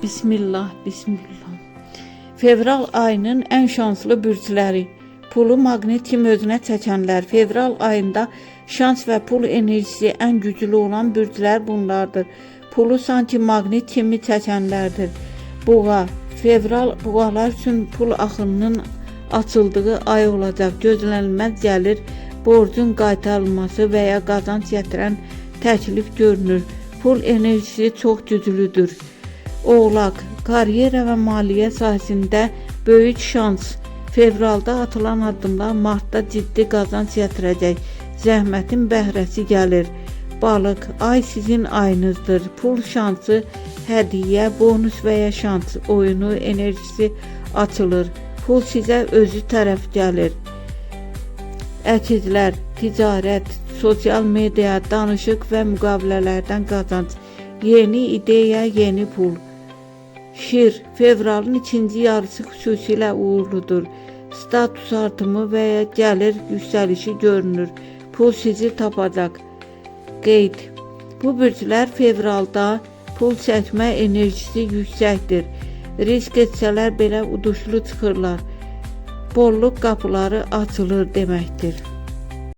Bismillah, bismillah. Fevral ayının ən şanslı bürcləri. Pulu maqnit kimi özünə çəkənlər. Fevral ayında şans və pul enerjisi ən güclü olan bürclər bunlardır. Pulu sanki maqnit kimi çəkənlərdir. Buğa. Fevral buğalar üçün pul axınının açıldığı ay olacaq. Gözlənilməz gəlir, borcun qaytarılması və ya qazanc gətirən təklif görünür. Pul enerjisi çox güclüdür. Oğlaq. Karyera və maliyyə sahəsində böyük şans. Fevralda atılan addımlar martda ciddi qazanc gətirəcək. Zəhmətin bəhrəsi gəlir. Balıq. Ay sizin ayınızdır. Pul şansı, hədiyyə, bonus və ya şans oyunu enerjisi açılır. Pul sizə özü tərəf gəlir. Əkizlər. Ticarət, sosial media, danışıq və müqavilələrdən qazanc. Yeni ideya, yeni pul. Şir. Fevralın ikinci yarısı xüsusilə uğurludur. Status artımı və ya gəlir yüksəlişi görünür. Pul sizi tapacaq. Qeyd. Bu bürclər fevralda pul çəkmə enerjisi yüksəkdir. Risk etsələr belə uduşlu çıxırlar. Bolluq qapıları açılır deməkdir.